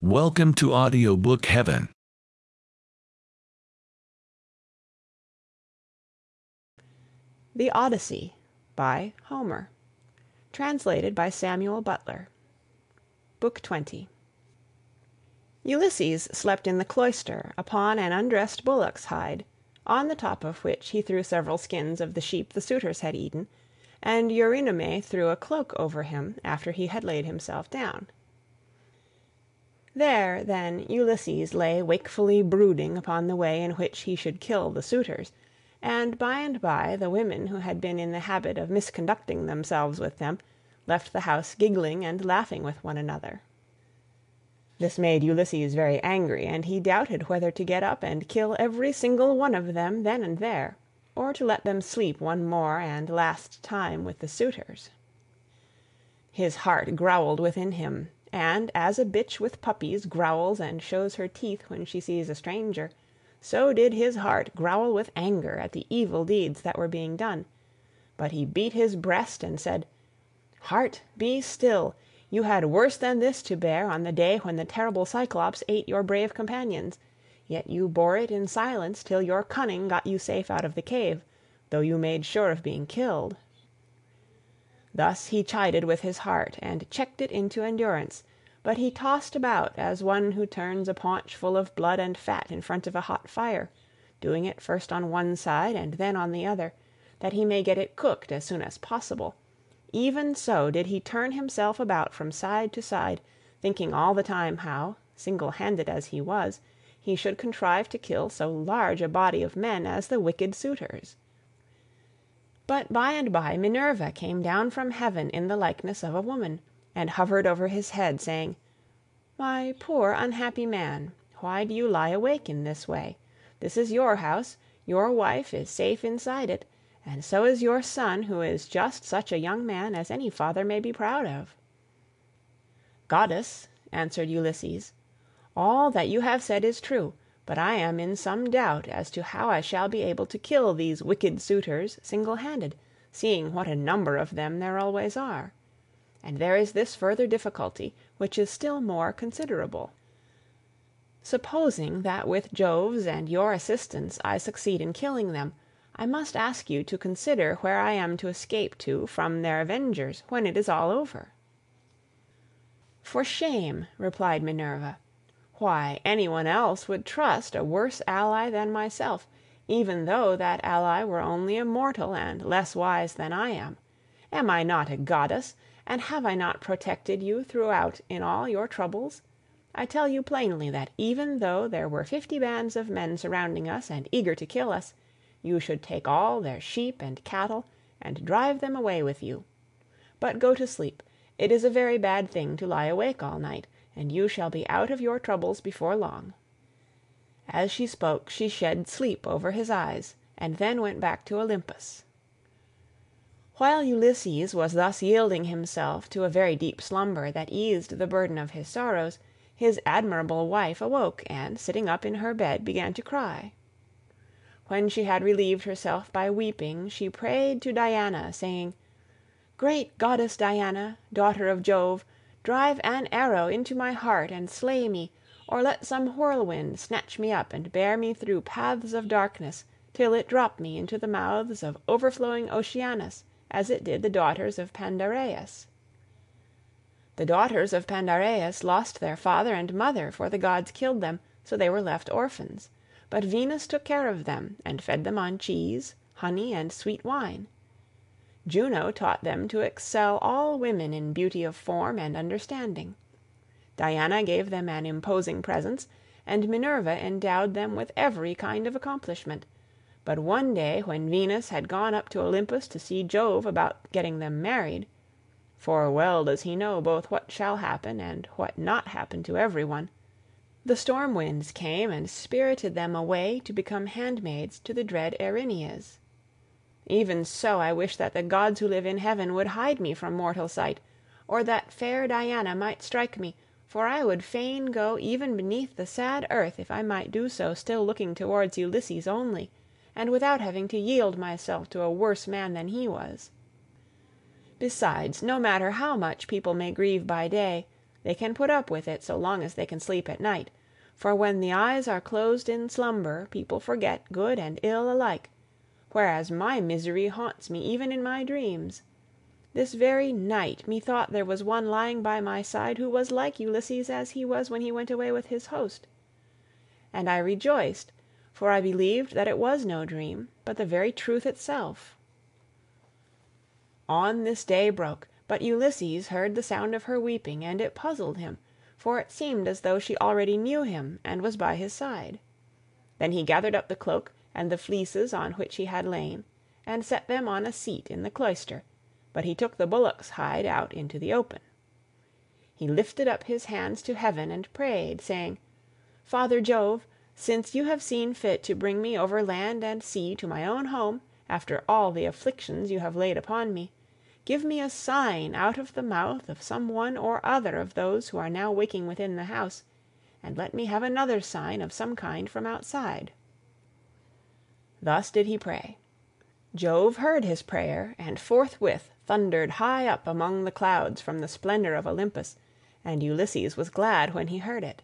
Welcome to Audiobook Heaven. The Odyssey by Homer. Translated by Samuel Butler. Book 20. Ulysses slept in the cloister upon an undressed bullock's hide, on the top of which he threw several skins of the sheep the suitors had eaten, and Eurynome threw a cloak over him after he had laid himself down. There, then, Ulysses lay wakefully brooding upon the way in which he should kill the suitors, and by the women who had been in the habit of misconducting themselves with them left the house giggling and laughing with one another. This made Ulysses very angry, and he doubted whether to get up and kill every single one of them then and there, or to let them sleep one more and last time with the suitors. His heart growled within him, and as a bitch with puppies growls and shows her teeth when she sees a stranger, so did his heart growl with anger at the evil deeds that were being done. But he beat his breast and said, "Heart, be still! You had worse than this to bear on the day when the terrible Cyclops ate your brave companions, yet you bore it in silence till your cunning got you safe out of the cave, though you made sure of being killed." Thus he chided with his heart, and checked it into endurance, but he tossed about as one who turns a paunch full of blood and fat in front of a hot fire, doing it first on one side and then on the other, that he may get it cooked as soon as possible. Even so did he turn himself about from side to side, thinking all the time how, single-handed as he was, he should contrive to kill so large a body of men as the wicked suitors. But by and by Minerva came down from heaven in the likeness of a woman, and hovered over his head, saying, "My poor unhappy man, why do you lie awake in this way? This is your house, your wife is safe inside it, and so is your son, who is just such a young man as any father may be proud of." "Goddess," answered Ulysses, "all that you have said is true, but I am in some doubt as to how I shall be able to kill these wicked suitors single-handed, seeing what a number of them there always are. And there is this further difficulty, which is still more considerable. Supposing that with Jove's and your assistance I succeed in killing them, I must ask you to consider where I am to escape to from their avengers when it is all over." "For shame," replied Minerva. "Why, anyone else would trust a worse ally than myself, even though that ally were only a mortal and less wise than I am. Am I not a goddess, and have I not protected you throughout in all your troubles? I tell you plainly that even though there were 50 bands of men surrounding us and eager to kill us, you should take all their sheep and cattle and drive them away with you. But go to sleep. It is a very bad thing to lie awake all night, and you shall be out of your troubles before long." As she spoke she shed sleep over his eyes, and then went back to Olympus. While Ulysses was thus yielding himself to a very deep slumber that eased the burden of his sorrows, his admirable wife awoke, and sitting up in her bed began to cry. When she had relieved herself by weeping, she prayed to Diana, saying, "Great goddess Diana, daughter of Jove, drive an arrow into my heart and slay me, or let some whirlwind snatch me up and bear me through paths of darkness, till it drop me into the mouths of overflowing Oceanus, as it did the daughters of Pandareus." The daughters of Pandareus lost their father and mother, for the gods killed them, so they were left orphans. But Venus took care of them, and fed them on cheese, honey, and sweet wine. Juno taught them to excel all women in beauty of form and understanding. Diana gave them an imposing presence, and Minerva endowed them with every kind of accomplishment. But one day when Venus had gone up to Olympus to see Jove about getting them married, for well does he know both what shall happen and what not happen to every one, the storm winds came and spirited them away to become handmaids to the dread Erinyes. Even so I wish that the gods who live in heaven would hide me from mortal sight, or that fair Diana might strike me, for I would fain go even beneath the sad earth if I might do so still looking towards Ulysses only, and without having to yield myself to a worse man than he was. Besides, no matter how much people may grieve by day, They can put up with it so long as they can sleep at night, for when the eyes are closed in slumber people forget good and ill alike, whereas my misery haunts me even in my dreams. This very night methought there was one lying by my side who was like Ulysses as he was when he went away with his host. And I rejoiced, for I believed that it was no dream, but the very truth itself. On this day broke, but Ulysses heard the sound of her weeping, and it puzzled him, for it seemed as though she already knew him and was by his side. Then he gathered up the cloak and the fleeces on which he had lain, and set them on a seat in the cloister, but he took the bullock's hide out into the open. He lifted up his hands to heaven and prayed, saying, "Father Jove, since you have seen fit to bring me over land and sea to my own home, after all the afflictions you have laid upon me, give me a sign out of the mouth of some one or other of those who are now waking within the house, and let me have another sign of some kind from outside." Thus did he pray. Jove heard his prayer, and forthwith thundered high up among the clouds from the splendor of Olympus, and Ulysses was glad when he heard it.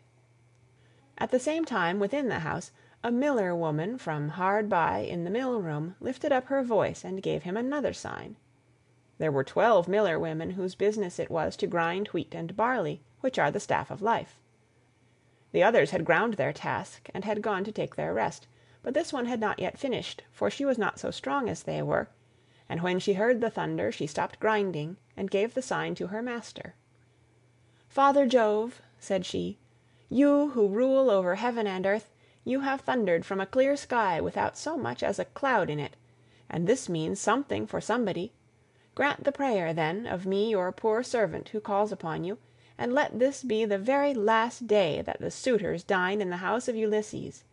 At the same time within the house a miller woman from hard by in the mill room lifted up her voice and gave him another sign. There were 12 miller women whose business it was to grind wheat and barley, which are the staff of life. The others had ground their task and had gone to take their rest, but this one had not yet finished, for she was not so strong as they were, and when she heard the thunder she stopped grinding and gave the sign to her master. "Father Jove," said she, "you who rule over heaven and earth, you have thundered from a clear sky without so much as a cloud in it, and this means something for somebody. Grant the prayer, then, of me your poor servant who calls upon you, and let this be the very last day that the suitors dine in the house of Ulysses.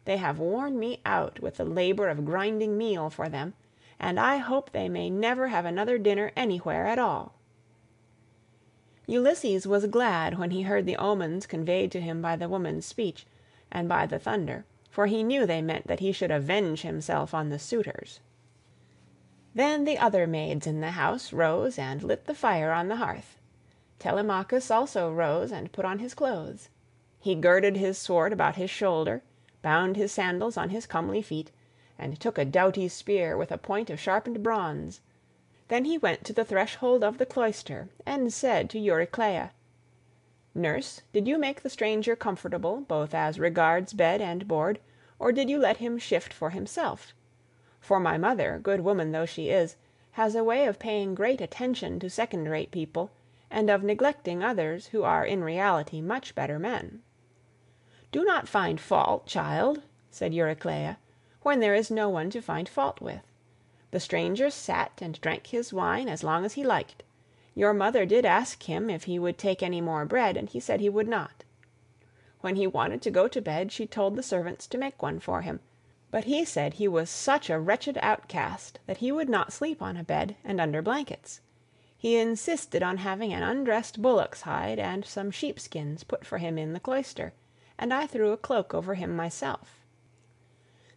They have worn me out with the labor of grinding meal for them, and I hope they may never have another dinner anywhere at all." Ulysses was glad when he heard the omens conveyed to him by the woman's speech, and by the thunder, for he knew they meant that he should avenge himself on the suitors. Then the other maids in the house rose and lit the fire on the hearth. Telemachus also rose and put on his clothes. He girded his sword about his shoulder, bound his sandals on his comely feet, and took a doughty spear with a point of sharpened bronze. Then he went to the threshold of the cloister, and said to Eurycleia, "Nurse, did you make the stranger comfortable, both as regards bed and board, or did you let him shift for himself? For my mother, good woman though she is, has a way of paying great attention to second-rate people, and of neglecting others who are in reality much better men." "Do not find fault, child," said Eurycleia, "when there is no one to find fault with. The stranger sat and drank his wine as long as he liked. Your mother did ask him if he would take any more bread, and he said he would not. When he wanted to go to bed she told the servants to make one for him, but he said he was such a wretched outcast that he would not sleep on a bed and under blankets. He insisted on having an undressed bullock's hide and some sheepskins put for him in the cloister, and I threw a cloak over him myself."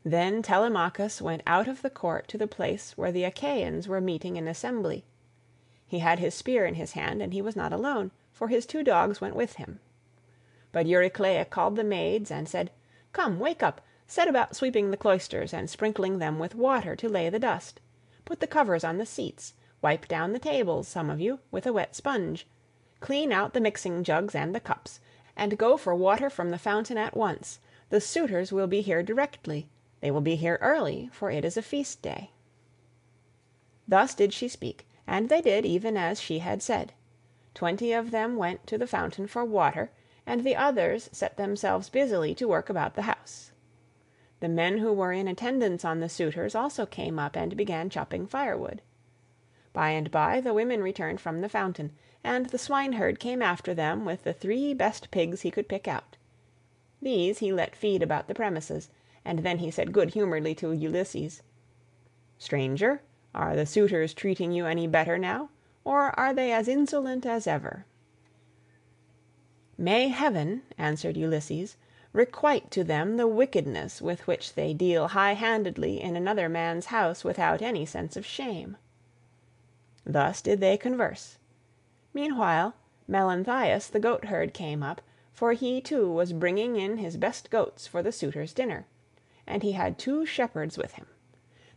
Then Telemachus went out of the court to the place where the Achaeans were meeting in assembly. He had his spear in his hand, and he was not alone, for his 2 dogs went with him. But Eurycleia called the maids and said, "Come, wake up, set about sweeping the cloisters and sprinkling them with water to lay the dust. Put the covers on the seats, wipe down the tables, some of you, with a wet sponge. Clean out the mixing jugs and the cups, and go for water from the fountain at once. The suitors will be here directly. They will be here early, for it is a feast day." Thus did she speak, and they did even as she had said. 20 of them went to the fountain for water, and the others set themselves busily to work about the house. The men who were in attendance on the suitors also came up and began chopping firewood. By and by the women returned from the fountain, and the swineherd came after them with the 3 best pigs he could pick out. These he let feed about the premises, and then he said good-humoredly to Ulysses, "Stranger, are the suitors treating you any better now, or are they as insolent as ever?" "May heaven," answered Ulysses, "requite to them the wickedness with which they deal high-handedly in another man's house without any sense of shame." Thus did they converse. Meanwhile Melanthius the goatherd came up, for he too was bringing in his best goats for the suitors' dinner, and he had 2 shepherds with him.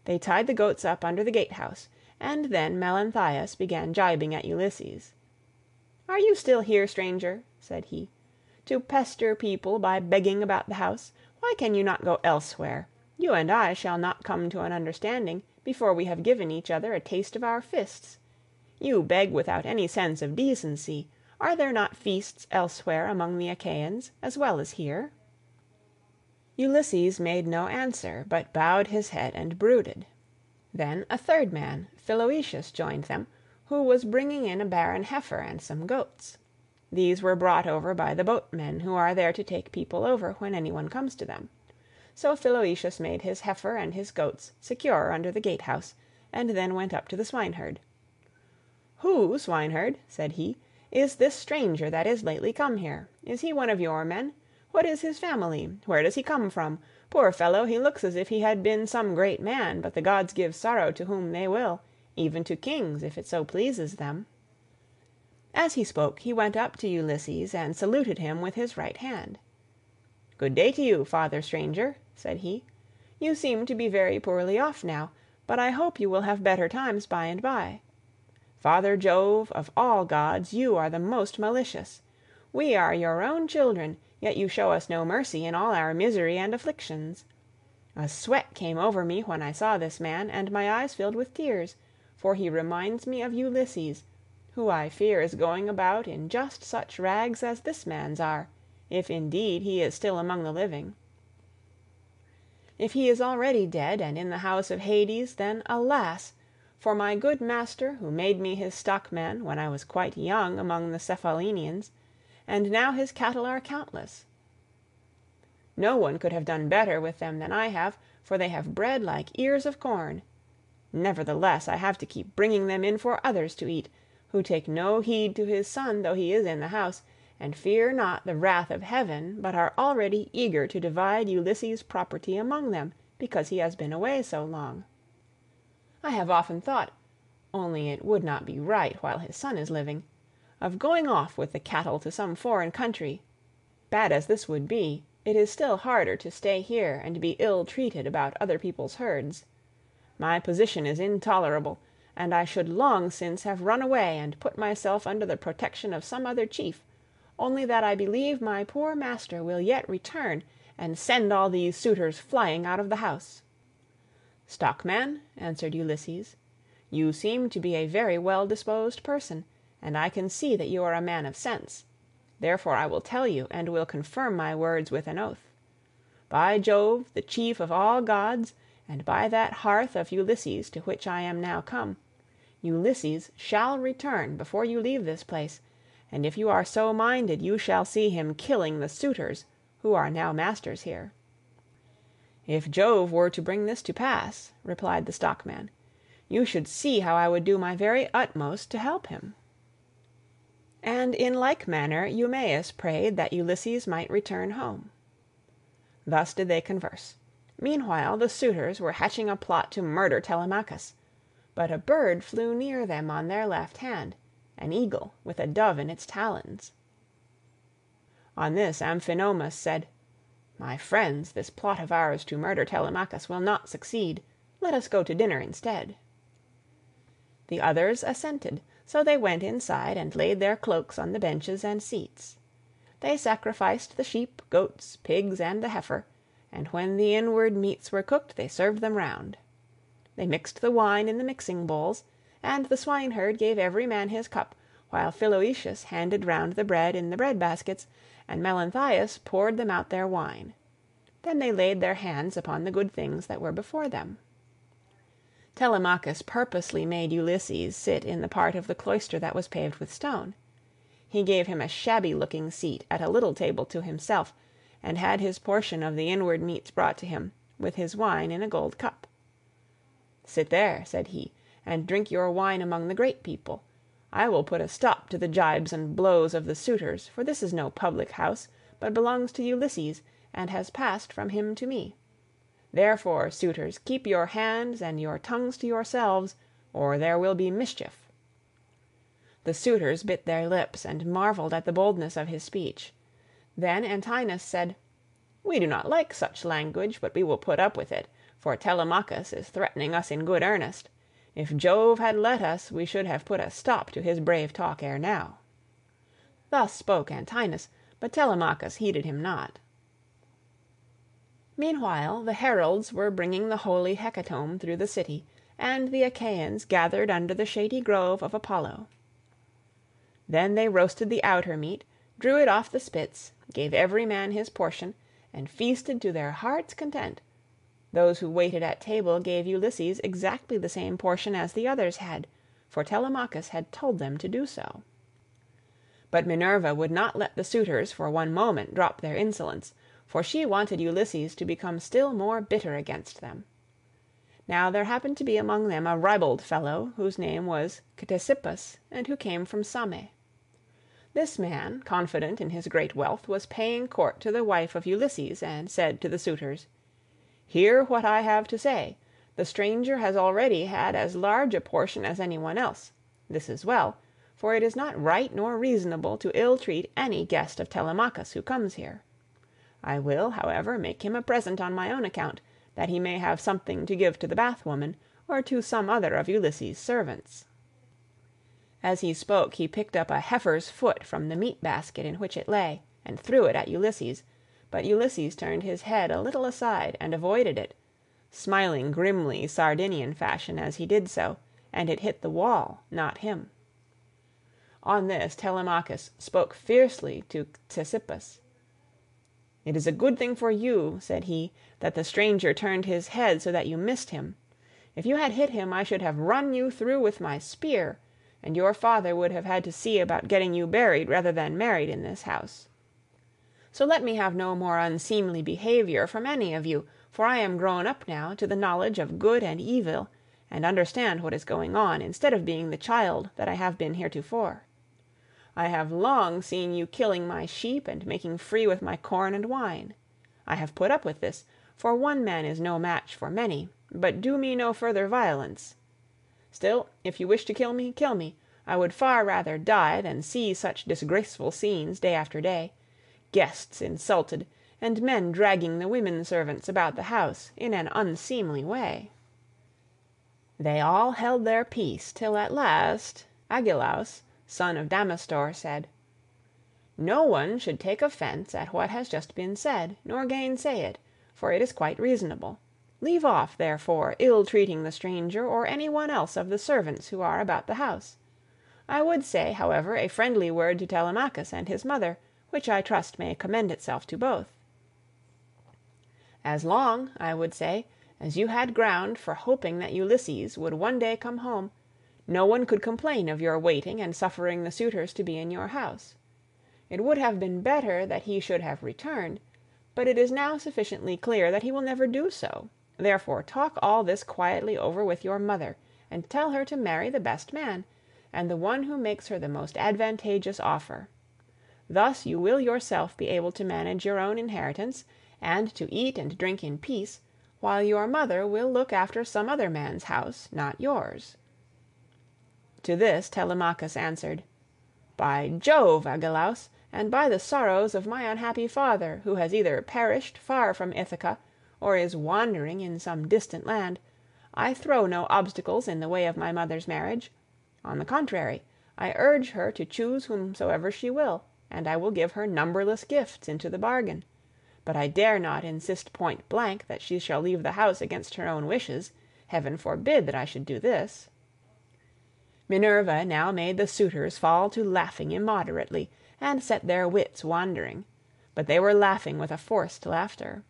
They tied the goats up under the gatehouse, and then Melanthius began gibing at Ulysses. "Are you still here, stranger?" said he, "to pester people by begging about the house? Why can you not go elsewhere? You and I shall not come to an understanding before we have given each other a taste of our fists. You beg without any sense of decency. Are there not feasts elsewhere among the Achaeans, as well as here?" Ulysses made no answer, but bowed his head and brooded. Then a third man, Philoetius, joined them, who was bringing in a barren heifer and some goats. These were brought over by the boatmen who are there to take people over when anyone comes to them. So Philoetius made his heifer and his goats secure under the gatehouse, and then went up to the swineherd. "Who, swineherd," said he, "is this stranger that is lately come here? Is he one of your men? What is his family? Where does he come from? Poor fellow, he looks as if he had been some great man, but the gods give sorrow to whom they will, even to kings, if it so pleases them." As he spoke, he went up to Ulysses and saluted him with his right hand. "Good day to you, father stranger," said he. "You seem to be very poorly off now, but I hope you will have better times by and by. Father Jove, of all gods you are the most malicious. We are your own children, yet you show us no mercy in all our misery and afflictions. A sweat came over me when I saw this man, and my eyes filled with tears, for he reminds me of Ulysses, who I fear is going about in just such rags as this man's are, if indeed he is still among the living. If he is already dead and in the house of Hades, then alas! For my good master, who made me his stockman when I was quite young among the Cephallenians, and now his cattle are countless. No one could have done better with them than I have, for they have bred like ears of corn. Nevertheless, I have to keep bringing them in for others to eat, who take no heed to his son though he is in the house, and fear not the wrath of heaven, but are already eager to divide Ulysses' property among them, because he has been away so long. I have often thought, only it would not be right while his son is living, of going off with the cattle to some foreign country. Bad as this would be, it is still harder to stay here and be ill-treated about other people's herds. My position is intolerable, and I should long since have run away and put myself under the protection of some other chief, only that I believe my poor master will yet return and send all these suitors flying out of the house." "Stockman," answered Ulysses, "you seem to be a very well-disposed person, and I can see that you are a man of sense. Therefore I will tell you, and will confirm my words with an oath. By Jove, the chief of all gods, and by that hearth of Ulysses to which I am now come, Ulysses shall return before you leave this place, and if you are so minded you shall see him killing the suitors who are now masters here." "If Jove were to bring this to pass," replied the stockman, "you should see how I would do my very utmost to help him." And in like manner Eumaeus prayed that Ulysses might return home. Thus did they converse. Meanwhile the suitors were hatching a plot to murder Telemachus, but a bird flew near them on their left hand, an eagle with a dove in its talons. On this Amphinomus said, "My friends, this plot of ours to murder Telemachus will not succeed. Let us go to dinner instead." The others assented, so they went inside and laid their cloaks on the benches and seats. They sacrificed the sheep, goats, pigs, and the heifer, and when the inward meats were cooked they served them round. They mixed the wine in the mixing bowls, and the swineherd gave every man his cup, while Philoetius handed round the bread in the bread baskets, and Melanthius poured them out their wine. Then they laid their hands upon the good things that were before them. Telemachus purposely made Ulysses sit in the part of the cloister that was paved with stone. He gave him a shabby-looking seat at a little table to himself, and had his portion of the inward meats brought to him, with his wine in a gold cup. "Sit there," said he, "and drink your wine among the great people. I will put a stop to the gibes and blows of the suitors, for this is no public house, but belongs to Ulysses, and has passed from him to me. Therefore, suitors, keep your hands and your tongues to yourselves, or there will be mischief." The suitors bit their lips and marveled at the boldness of his speech. Then Antinous said, "We do not like such language, but we will put up with it, for Telemachus is threatening us in good earnest. If Jove had let us, we should have put a stop to his brave talk ere now." Thus spoke Antinous, but Telemachus heeded him not. Meanwhile the heralds were bringing the holy hecatomb through the city, and the Achaeans gathered under the shady grove of Apollo. Then they roasted the outer meat, drew it off the spits, gave every man his portion, and feasted to their hearts' content. Those who waited at table gave Ulysses exactly the same portion as the others had, for Telemachus had told them to do so. But Minerva would not let the suitors for one moment drop their insolence, for she wanted Ulysses to become still more bitter against them. Now there happened to be among them a ribald fellow whose name was Ctesippus, and who came from Same. This man, confident in his great wealth, was paying court to the wife of Ulysses, and said to the suitors, "Hear what I have to say. The stranger has already had as large a portion as anyone else. This is well, for it is not right nor reasonable to ill-treat any guest of Telemachus who comes here. I will, however, make him a present on my own account, that he may have something to give to the bathwoman, or to some other of Ulysses' servants." As he spoke he picked up a heifer's foot from the meat-basket in which it lay, and threw it at Ulysses, but Ulysses turned his head a little aside and avoided it, smiling grimly Sardinian fashion as he did so, and it hit the wall, not him. On this Telemachus spoke fiercely to Ctesippus. "It is a good thing for you," said he, "that the stranger turned his head so that you missed him. If you had hit him I should have run you through with my spear, and your father would have had to see about getting you buried rather than married in this house. So let me have no more unseemly behavior from any of you, for I am grown up now to the knowledge of good and evil, and understand what is going on, instead of being the child that I have been heretofore. I have long seen you killing my sheep and making free with my corn and wine. I have put up with this, for one man is no match for many, but do me no further violence. Still, if you wish to kill me, kill me. I would far rather die than see such disgraceful scenes day after day, guests insulted, and men dragging the women servants about the house in an unseemly way." They all held their peace, till at last Agelaus, son of Damastor, said, "No one should take offence at what has just been said, nor gainsay it, for it is quite reasonable. Leave off, therefore, ill-treating the stranger or any one else of the servants who are about the house. I would say, however, a friendly word to Telemachus and his mother, which I trust may commend itself to both. As long, I would say, as you had ground for hoping that Ulysses would one day come home, no one could complain of your waiting and suffering the suitors to be in your house. It would have been better that he should have returned, but it is now sufficiently clear that he will never do so. Therefore talk all this quietly over with your mother, and tell her to marry the best man, and the one who makes her the most advantageous offer. Thus you will yourself be able to manage your own inheritance, and to eat and drink in peace, while your mother will look after some other man's house, not yours." To this Telemachus answered, "By Jove, Agelaus, and by the sorrows of my unhappy father, who has either perished far from Ithaca, or is wandering in some distant land, I throw no obstacles in the way of my mother's marriage. On the contrary, I urge her to choose whomsoever she will, and I will give her numberless gifts into the bargain. But I dare not insist point blank that she shall leave the house against her own wishes. Heaven forbid that I should do this." Minerva now made the suitors fall to laughing immoderately, and set their wits wandering, but they were laughing with a forced laughter.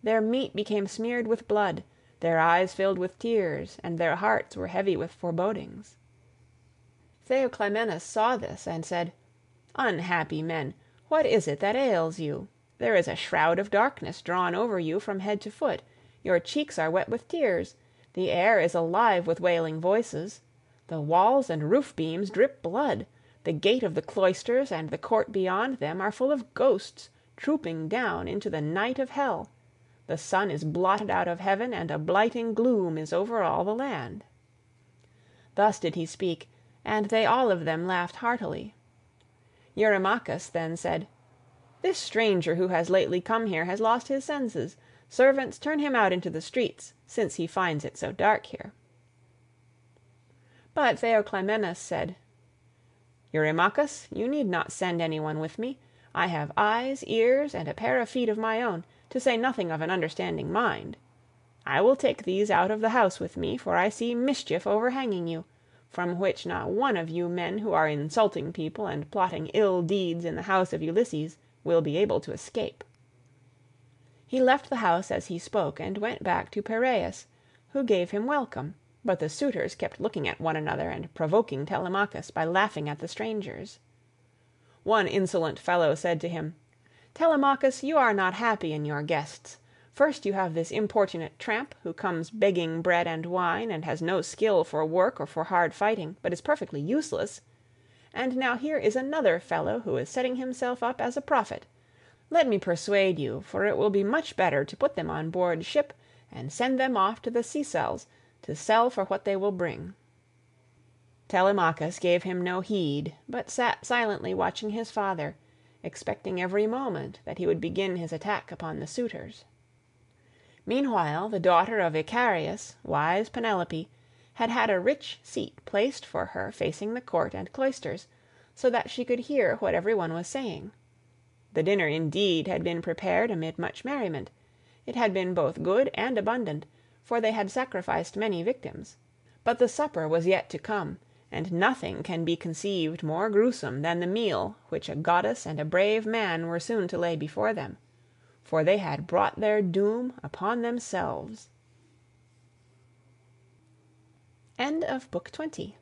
Their meat became smeared with blood, their eyes filled with tears, and their hearts were heavy with forebodings. Theoclymenus saw this, and said, "Unhappy men, what is it that ails you? There is a shroud of darkness drawn over you from head to foot, your cheeks are wet with tears, the air is alive with wailing voices, the walls and roof beams drip blood, the gate of the cloisters and the court beyond them are full of ghosts, trooping down into the night of hell. The sun is blotted out of heaven, and a blighting gloom is over all the land." Thus did he speak, and they all of them laughed heartily. Eurymachus then said, "This stranger who has lately come here has lost his senses. Servants, turn him out into the streets, since he finds it so dark here." But Theoclymenus said, "Eurymachus, you need not send anyone with me. I have eyes, ears, and a pair of feet of my own, to say nothing of an understanding mind. I will take these out of the house with me, for I see mischief overhanging you, from which not one of you men who are insulting people and plotting ill deeds in the house of Ulysses will be able to escape." He left the house as he spoke, and went back to Piraeus, who gave him welcome, but the suitors kept looking at one another and provoking Telemachus by laughing at the strangers. One insolent fellow said to him, "Telemachus, you are not happy in your guests. First you have this importunate tramp, who comes begging bread and wine, and has no skill for work or for hard fighting, but is perfectly useless. And now here is another fellow who is setting himself up as a prophet. Let me persuade you, for it will be much better to put them on board ship and send them off to the Sicels to sell for what they will bring." Telemachus gave him no heed, but sat silently watching his father, expecting every moment that he would begin his attack upon the suitors. Meanwhile the daughter of Icarius, wise Penelope, had had a rich seat placed for her facing the court and cloisters, so that she could hear what every one was saying. The dinner indeed had been prepared amid much merriment. It had been both good and abundant, for they had sacrificed many victims. But the supper was yet to come, and nothing can be conceived more gruesome than the meal which a goddess and a brave man were soon to lay before them, for they had brought their doom upon themselves. End of Book 20.